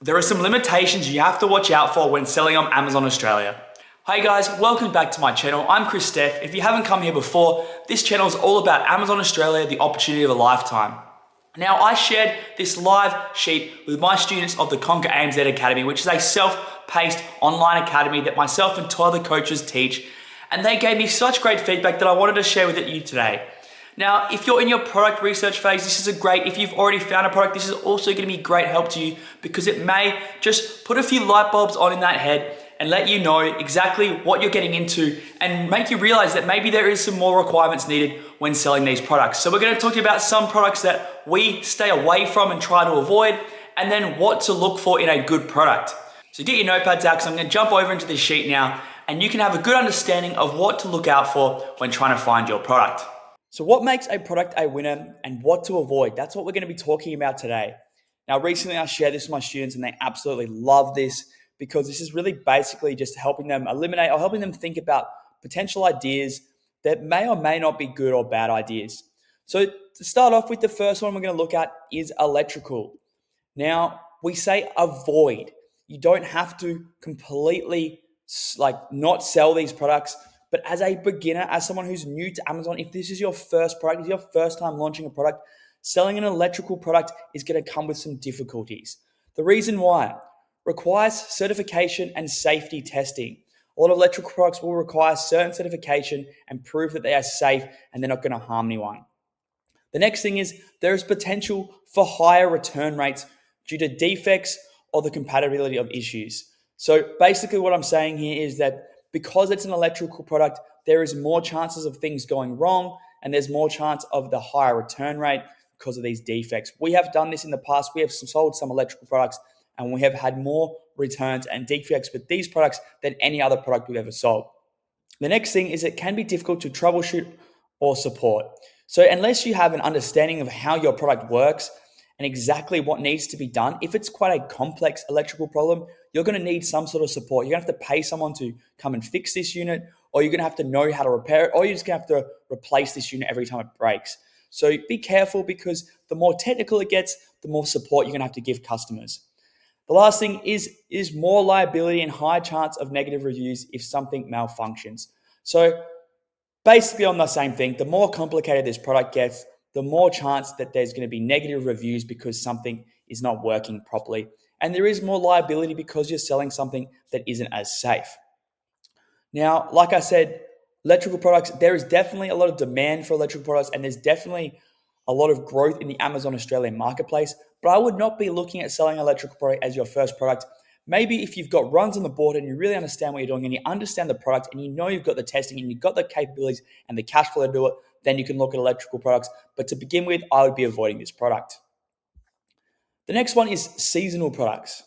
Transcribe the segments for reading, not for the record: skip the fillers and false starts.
There are some limitations you have to watch out for when selling on Amazon Australia. Hi guys, welcome back to my channel. I'm Chris Steff. If you haven't come here before, this channel is all about Amazon Australia, the opportunity of a lifetime. Now, I shared this live sheet with my students of the Conquer ANZ Academy, which is a self-paced online academy that myself and two other coaches teach, and they gave me such great feedback that I wanted to share with you today. Now, if you're in your product research phase, this is a great, if you've already found a product, this is also going to be great help to you because it may just put a few light bulbs on in that head and let you know exactly what you're getting into and make you realize that maybe there is some more requirements needed when selling these products. So we're going to talk to you about some products that we stay away from and try to avoid, and then what to look for in a good product. So get your notepads out because I'm going to jump over into this sheet now and you can have a good understanding of what to look out for when trying to find your product. So what makes a product a winner and what to avoid? That's what we're going to be talking about today. Now, recently I shared this with my students and they absolutely love this because this is really basically just helping them eliminate or helping them think about potential ideas that may or may not be good or bad ideas. So to start off with, the first one we're going to look at is electrical. Now, we say avoid. You don't have to completely not sell these products. But as a beginner, as someone who's new to Amazon, if this is your first product, if it's your first time launching a product, selling an electrical product is going to come with some difficulties. The reason why requires certification and safety testing. A lot of electrical products will require certain certification and prove that they are safe and they're not going to harm anyone. The next thing is there is potential for higher return rates due to defects or the compatibility of issues. So basically what I'm saying here is that because it's an electrical product, there is more chances of things going wrong and there's more chance of the higher return rate because of these defects. We have done this in the past. We have sold some electrical products and we have had more returns and defects with these products than any other product we've ever sold. The next thing is it can be difficult to troubleshoot or support. So unless you have an understanding of how your product works and exactly what needs to be done, if it's quite a complex electrical problem, you're going to need some sort of support. You're going to have to pay someone to come and fix this unit, or you're going to have to know how to repair it, or you're just going to have to replace this unit every time it breaks. So be careful because the more technical it gets, the more support you're going to have to give customers. The last thing is more liability and high chance of negative reviews if something malfunctions. So basically on the same thing, the more complicated this product gets, the more chance that there's going to be negative reviews because something is not working properly. And there is more liability because you're selling something that isn't as safe. Now, like I said, electrical products, there is definitely a lot of demand for electrical products and there's definitely a lot of growth in the Amazon Australian marketplace, but I would not be looking at selling an electrical product as your first product. Maybe if you've got runs on the board and you really understand what you're doing and you understand the product and you know you've got the testing and you've got the capabilities and the cash flow to do it, then you can look at electrical products. But to begin with, I would be avoiding this product. The next one is seasonal products.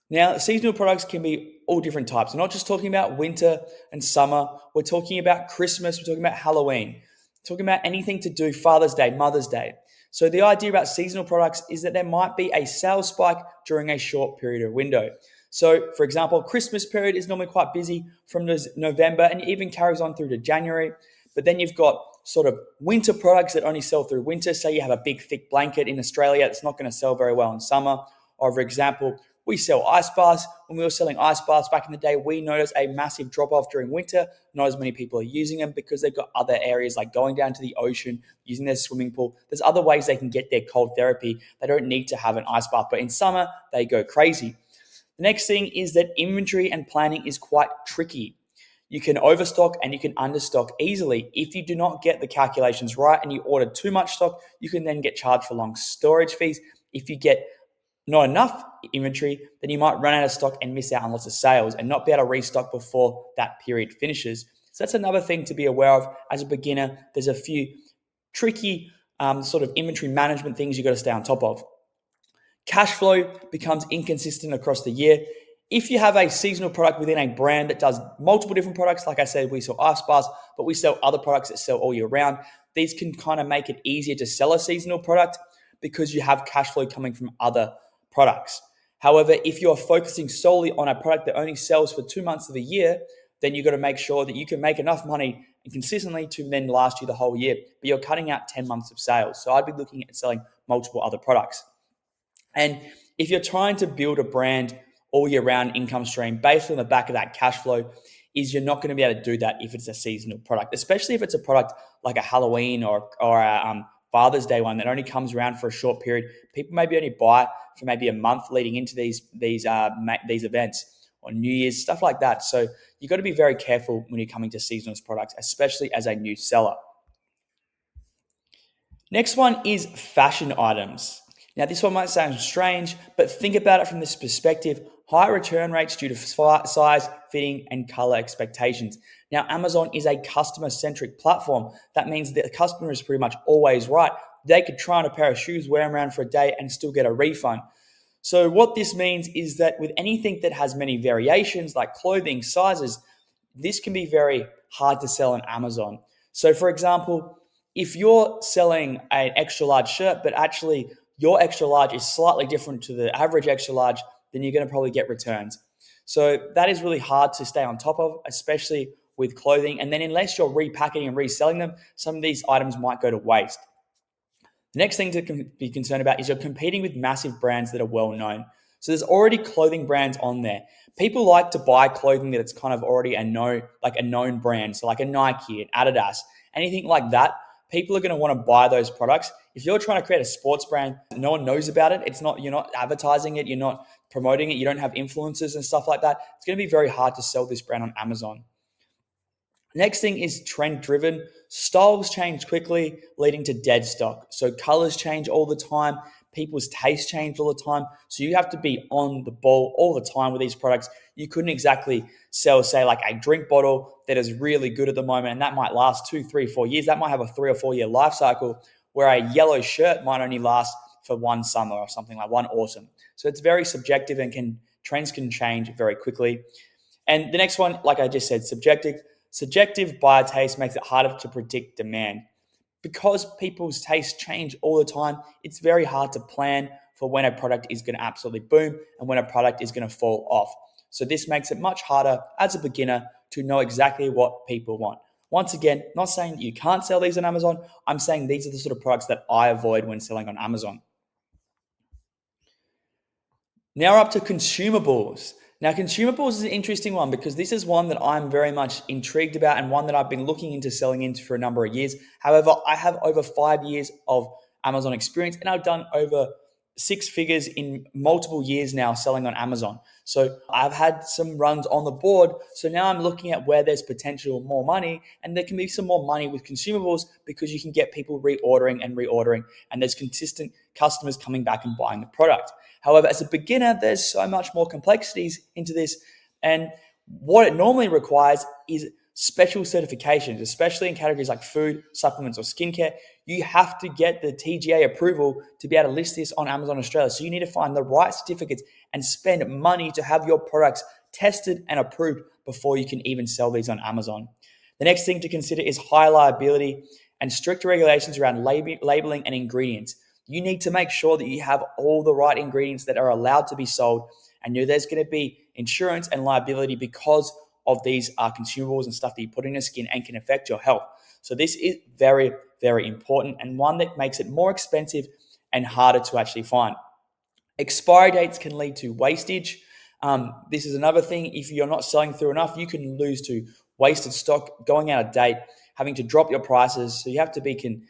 Now, seasonal products can be all different types. We're not just talking about winter and summer. We're talking about Christmas. We're talking about Halloween. We're talking about anything to do Father's Day, Mother's Day. So the idea about seasonal products is that there might be a sales spike during a short period of window. So, for example, Christmas period is normally quite busy from November and it even carries on through to January. But then you've got sort of winter products that only sell through winter. Say you have a big, thick blanket in Australia, it's not going to sell very well in summer. Or, for example, we sell ice baths. When we were selling ice baths back in the day, we noticed a massive drop-off during winter. Not as many people are using them because they've got other areas like going down to the ocean, using their swimming pool. There's other ways they can get their cold therapy. They don't need to have an ice bath, but in summer, they go crazy. The next thing is that inventory and planning is quite tricky. You can overstock and you can understock easily. If you do not get the calculations right and you order too much stock, you can then get charged for long storage fees. If you get not enough inventory, then you might run out of stock and miss out on lots of sales and not be able to restock before that period finishes. So that's another thing to be aware of as a beginner. There's a few tricky sort of inventory management things you've got to stay on top of. Cash flow becomes inconsistent across the year. If you have a seasonal product within a brand that does multiple different products, like I said, we sell ice baths, but we sell other products that sell all year round. These can kind of make it easier to sell a seasonal product because you have cash flow coming from other products. However, if you're focusing solely on a product that only sells for 2 months of the year, then you've got to make sure that you can make enough money and consistently to then last you the whole year. But you're cutting out 10 months of sales. So I'd be looking at selling multiple other products. And If you're trying to build a brand all year round income stream based on the back of that cash flow, is you're not going to be able to do that if it's a seasonal product, especially if it's a product like a Halloween or a Father's Day one that only comes around for a short period. People maybe only buy for maybe a month leading into these events or New Year's, stuff like that. So you've got to be very careful when you're coming to seasonal products, especially as a new seller. Next one is fashion items. Now, this one might sound strange, but think about it from this perspective. High return rates due to size, fitting, and color expectations. Now, Amazon is a customer-centric platform. That means that the customer is pretty much always right. They could try on a pair of shoes, wear them around for a day, and still get a refund. So what this means is that with anything that has many variations, like clothing, sizes, this can be very hard to sell on Amazon. So for example, if you're selling an extra large shirt, but actually your extra large is slightly different to the average extra large, then you're going to probably get returns. So that is really hard to stay on top of, especially with clothing. And then unless you're repacking and reselling them, some of these items might go to waste. The next thing to be concerned about is you're competing with massive brands that are well known. So there's already clothing brands on there. People like to buy clothing that it's kind of already a known brand. So like a Nike, an Adidas, anything like that. People are going to want to buy those products. If you're trying to create a sports brand, no one knows about it. You're not advertising it. You're not promoting it. You don't have influencers and stuff like that. It's going to be very hard to sell this brand on Amazon. Next thing is trend driven. Styles change quickly, leading to dead stock. So colors change all the time. People's taste change all the time. So you have to be on the ball all the time with these products. You couldn't exactly sell, say, like a drink bottle that is really good at the moment, and that might last 2, 3, 4 years. That might have a 3 or 4 year life cycle, where a yellow shirt might only last for one summer or something like one autumn. So it's very subjective, and trends can change very quickly. And the next one, like I just said, subjective. Subjective buyer taste makes it harder to predict demand. Because people's tastes change all the time, it's very hard to plan for when a product is going to absolutely boom and when a product is going to fall off. So this makes it much harder as a beginner to know exactly what people want. Once again, not saying that you can't sell these on Amazon. I'm saying these are the sort of products that I avoid when selling on Amazon. Now we're up to consumables. Now, consumables is an interesting one because this is one that I'm very much intrigued about and one that I've been looking into selling into for a number of years. However, I have over 5 years of Amazon experience, and I've done over 6 figures in multiple years now selling on Amazon. So I've had some runs on the board. So now I'm looking at where there's potential more money, and there can be some more money with consumables because you can get people reordering, and there's consistent customers coming back and buying the product. However, as a beginner, there's so much more complexities into this. And what it normally requires is special certifications, especially in categories like food, supplements, or skincare. You have to get the TGA approval to be able to list this on Amazon Australia. So you need to find the right certificates and spend money to have your products tested and approved before you can even sell these on Amazon. The next thing to consider is high liability and strict regulations around labeling and ingredients. You need to make sure that you have all the right ingredients that are allowed to be sold, and there's going to be insurance and liability because of these consumables and stuff that you put in your skin and can affect your health. So this is very, very important, and one that makes it more expensive and harder to actually find. Expiry dates can lead to wastage. This is another thing. If you're not selling through enough, you can lose to wasted stock, going out of date, having to drop your prices. So you have to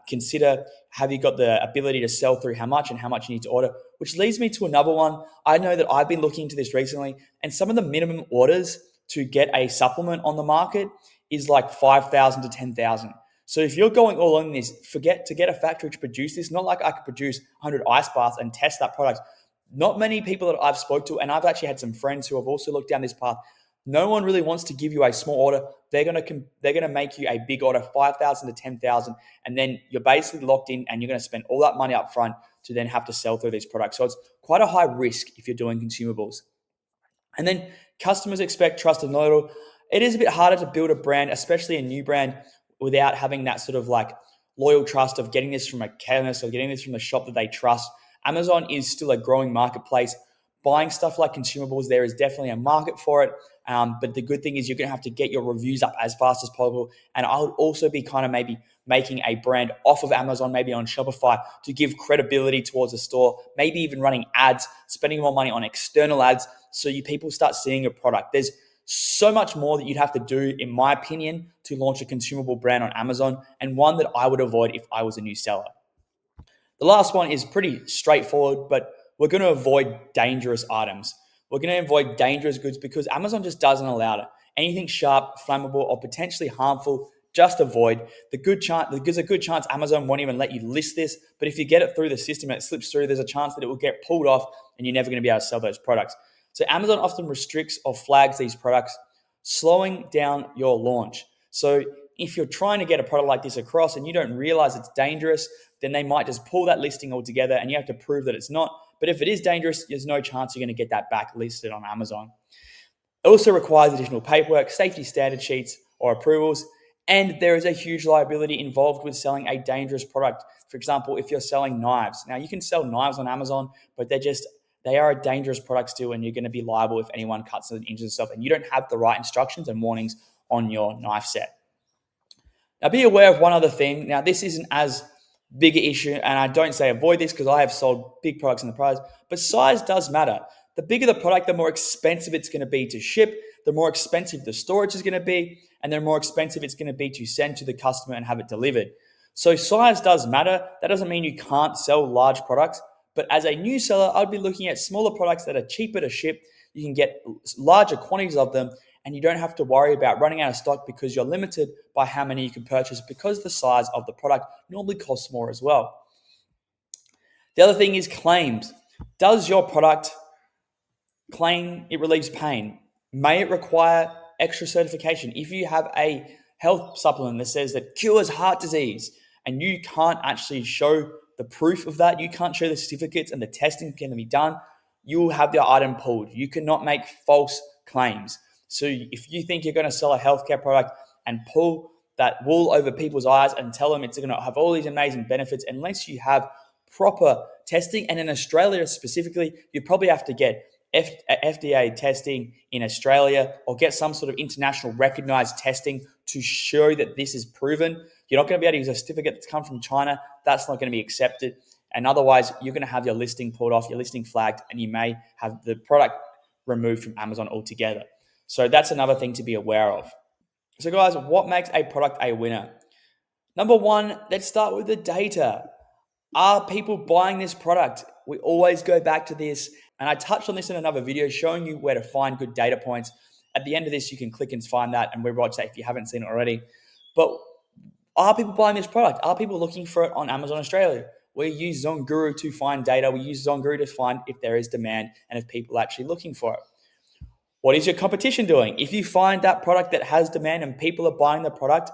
consider, have you got the ability to sell through how much and how much you need to order, which leads me to another one. I know that I've been looking into this recently, and some of the minimum orders to get a supplement on the market is like 5,000 to 10,000. So if you're going all on this, forget to get a factory to produce this. Not like I could produce 100 ice baths and test that product. Not many people that I've spoke to, and I've actually had some friends who have also looked down this path. No one really wants to give you a small order. They're gonna make you a big order, 5,000 to 10,000, and then you're basically locked in, and you're gonna spend all that money up front to then have to sell through these products. So it's quite a high risk if you're doing consumables. And then customers expect trust and loyalty. It is a bit harder to build a brand, especially a new brand, without having that sort of like loyal trust of getting this from a chemist or getting this from a shop that they trust. Amazon is still a growing marketplace, buying stuff like consumables, there is definitely a market for it. But the good thing is you're going to have to get your reviews up as fast as possible. And I would also be kind of maybe making a brand off of Amazon, maybe on Shopify, to give credibility towards the store, maybe even running ads, spending more money on external ads so people start seeing your product. There's so much more that you'd have to do, in my opinion, to launch a consumable brand on Amazon, and one that I would avoid if I was a new seller. The last one is pretty straightforward, but we're going to avoid dangerous items. We're going to avoid dangerous goods because Amazon just doesn't allow it. Anything sharp, flammable, or potentially harmful, just avoid. There's a good chance Amazon won't even let you list this, but if you get it through the system and it slips through, there's a chance that it will get pulled off and you're never going to be able to sell those products. So Amazon often restricts or flags these products, slowing down your launch. So if you're trying to get a product like this across and you don't realize it's dangerous, then they might just pull that listing altogether and you have to prove that it's not. But if it is dangerous, there's no chance you're going to get that back listed on Amazon. It also requires additional paperwork, safety standard sheets or approvals, and there is a huge liability involved with selling a dangerous product. For example, if you're selling knives. Now, you can sell knives on Amazon, but they are a dangerous product still, and you're going to be liable if anyone cuts and injures themselves, and you don't have the right instructions and warnings on your knife set. Now, be aware of one other thing. Now, this isn't as big an issue, and I don't say avoid this because I have sold big products in the past, but size does matter. The bigger the product, the more expensive it's going to be to ship, the more expensive the storage is going to be, and the more expensive it's going to be to send to the customer and have it delivered. So size does matter. That doesn't mean you can't sell large products, but as a new seller, I'd be looking at smaller products that are cheaper to ship. You can get larger quantities of them, and you don't have to worry about running out of stock because you're limited by how many you can purchase because the size of the product normally costs more as well. The other thing is claims. Does your product claim it relieves pain? May it require extra certification? If you have a health supplement that says that cures heart disease and you can't actually show the proof of that, you can't show the certificates and the testing can be done, you will have your item pulled. You cannot make false claims. So if you think you're going to sell a healthcare product and pull that wool over people's eyes and tell them it's going to have all these amazing benefits, unless you have proper testing, and in Australia specifically, you probably have to get FDA testing in Australia or get some sort of international recognized testing to show that this is proven. You're not going to be able to use a certificate that's come from China. That's not going to be accepted. And otherwise, you're going to have your listing pulled off, your listing flagged, and you may have the product removed from Amazon altogether. So that's another thing to be aware of. So guys, what makes a product a winner? Number one, let's start with the data. Are people buying this product? We always go back to this, and I touched on this in another video showing you where to find good data points. At the end of this, you can click and find that and rewatch that if you haven't seen it already. But are people buying this product? Are people looking for it on Amazon Australia? We use ZonGuru to find data. We use ZonGuru to find if there is demand and if people are actually looking for it. What is your competition doing? If you find that product that has demand and people are buying the product,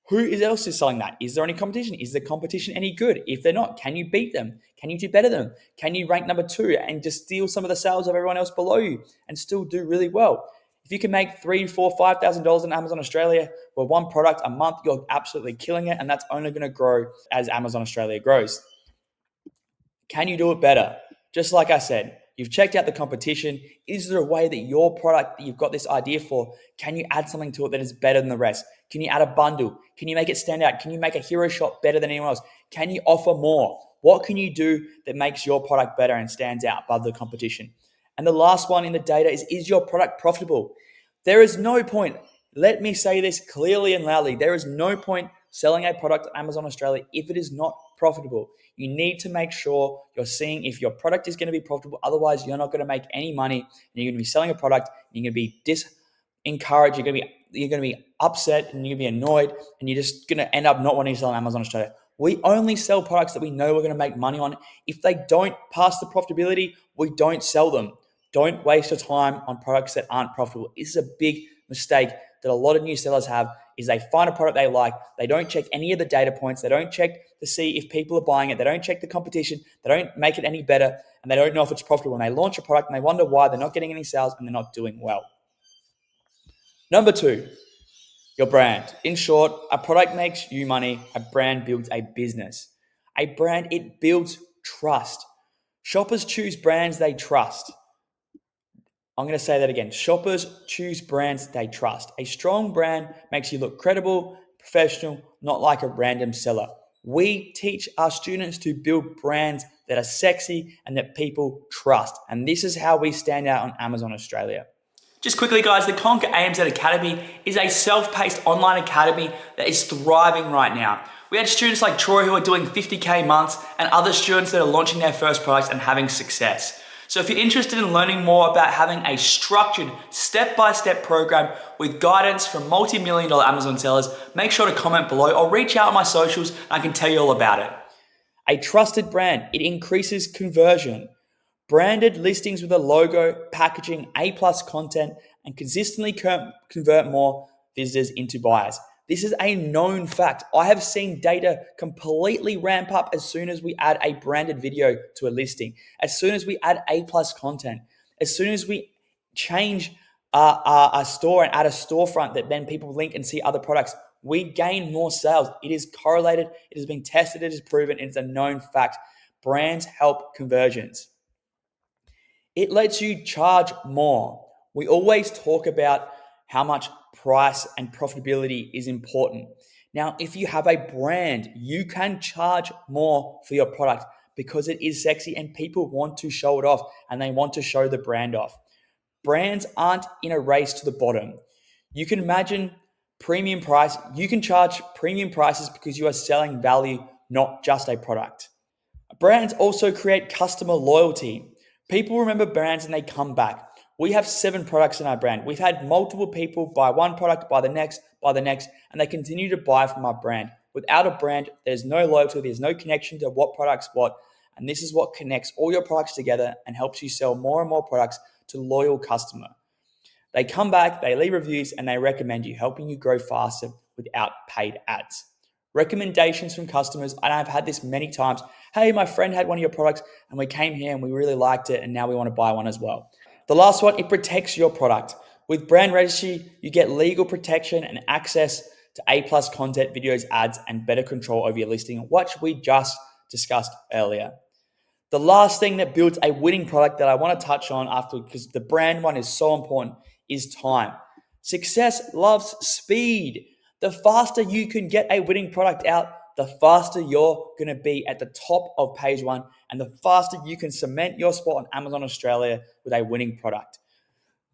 who else is selling that? Is there any competition? Is the competition any good? If they're not, can you beat them? Can you do better than them? Can you rank number 2 and just steal some of the sales of everyone else below you and still do really well? If you can make $3,000, $4,000, $5,000 in Amazon Australia with one product a month, you're absolutely killing it, and that's only going to grow as Amazon Australia grows. Can you do it better? Just like I said, you've checked out the competition. Is there a way that your product that you've got this idea for, can you add something to it that is better than the rest? Can you add a bundle? Can you make it stand out? Can you make a hero shot better than anyone else? Can you offer more? What can you do that makes your product better and stands out above the competition? And the last one in the data is your product profitable? There is no point, let me say this clearly and loudly, there is no point selling a product on Amazon Australia if it is not profitable. You need to make sure you're seeing if your product is going to be profitable. Otherwise, you're not going to make any money, and you're going to be selling a product, and you're going to be disencouraged, you're going to be upset, and you're going to be annoyed, and you're just going to end up not wanting to sell on Amazon Australia. We only sell products that we know we're going to make money on. If they don't pass the profitability, we don't sell them. Don't waste your time on products that aren't profitable. This is a big mistake that a lot of new sellers have, is they find a product they like, they don't check any of the data points, they don't check to see if people are buying it, they don't check the competition, they don't make it any better, and they don't know if it's profitable. And they launch a product and they wonder why they're not getting any sales and they're not doing well. Number 2, your brand. In short, a product makes you money, a brand builds a business. A brand, it builds trust. Shoppers choose brands they trust. I'm going to say that again. Shoppers choose brands they trust. A strong brand makes you look credible, professional, not like a random seller. We teach our students to build brands that are sexy and that people trust. And this is how we stand out on Amazon Australia. Just quickly, guys, the Conquer AMZ Academy is a self-paced online academy that is thriving right now. We had students like Troy who are doing 50K months and other students that are launching their first products and having success. So if you're interested in learning more about having a structured step-by-step program with guidance from multi-million-dollar Amazon sellers, make sure to comment below or reach out on my socials and I can tell you all about it. A trusted brand, it increases conversion. Branded listings with a logo, packaging, A+ content, and consistently convert more visitors into buyers. This is a known fact. I have seen data completely ramp up as soon as we add a branded video to a listing, as soon as we add A+ content, as soon as we change a store and add a storefront that then people link and see other products, we gain more sales. It is correlated, it has been tested, it is proven, it's a known fact. Brands help conversions. It lets you charge more. We always talk about how much price and profitability is important. Now, if you have a brand, you can charge more for your product because it is sexy and people want to show it off and they want to show the brand off. Brands aren't in a race to the bottom. You can imagine premium price. You can charge premium prices because you are selling value, not just a product. Brands also create customer loyalty. People remember brands and they come back. We have 7 products in our brand. We've had multiple people buy one product, buy the next, and they continue to buy from our brand. Without a brand, there's no loyalty, there's no connection to what products what, and this is what connects all your products together and helps you sell more and more products to loyal customer. They come back, they leave reviews, and they recommend you, helping you grow faster without paid ads. Recommendations from customers, and I've had this many times. Hey, my friend had one of your products and we came here and we really liked it and now we want to buy one as well. The last one, it protects your product. With brand registry, you get legal protection and access to A+ content, videos, ads, and better control over your listing, which we just discussed earlier. The last thing that builds a winning product that I want to touch on after, because the brand one is so important, is time. Success loves speed. The faster you can get a winning product out, the faster you're going to be at the top of page one and the faster you can cement your spot on Amazon Australia with a winning product.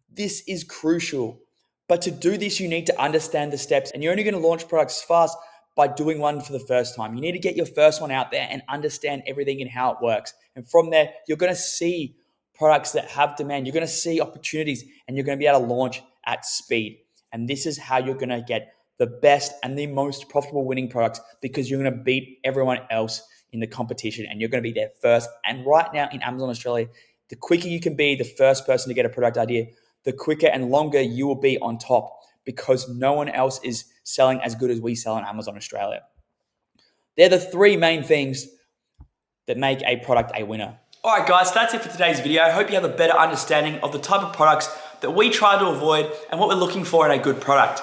This is crucial. But to do this, you need to understand the steps, and you're only going to launch products fast by doing one for the first time. You need to get your first one out there and understand everything and how it works. And from there, you're going to see products that have demand. You're going to see opportunities and you're going to be able to launch at speed. And this is how you're going to get the best and the most profitable winning products, because you're going to beat everyone else in the competition and you're going to be there first. And right now in Amazon Australia, the quicker you can be the first person to get a product idea, the quicker and longer you will be on top, because no one else is selling as good as we sell on Amazon Australia. They're the 3 main things that make a product a winner. All right, guys, that's it for today's video. I hope you have a better understanding of the type of products that we try to avoid and what we're looking for in a good product.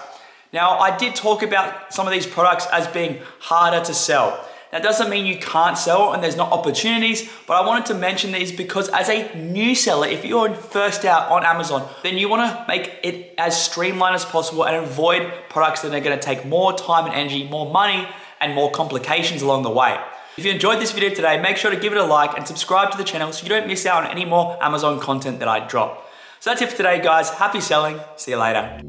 Now, I did talk about some of these products as being harder to sell. That doesn't mean you can't sell and there's not opportunities, but I wanted to mention these because as a new seller, if you're first out on Amazon, then you want to make it as streamlined as possible and avoid products that are going to take more time and energy, more money, and more complications along the way. If you enjoyed this video today, make sure to give it a like and subscribe to the channel so you don't miss out on any more Amazon content that I drop. So that's it for today, guys. Happy selling. See you later.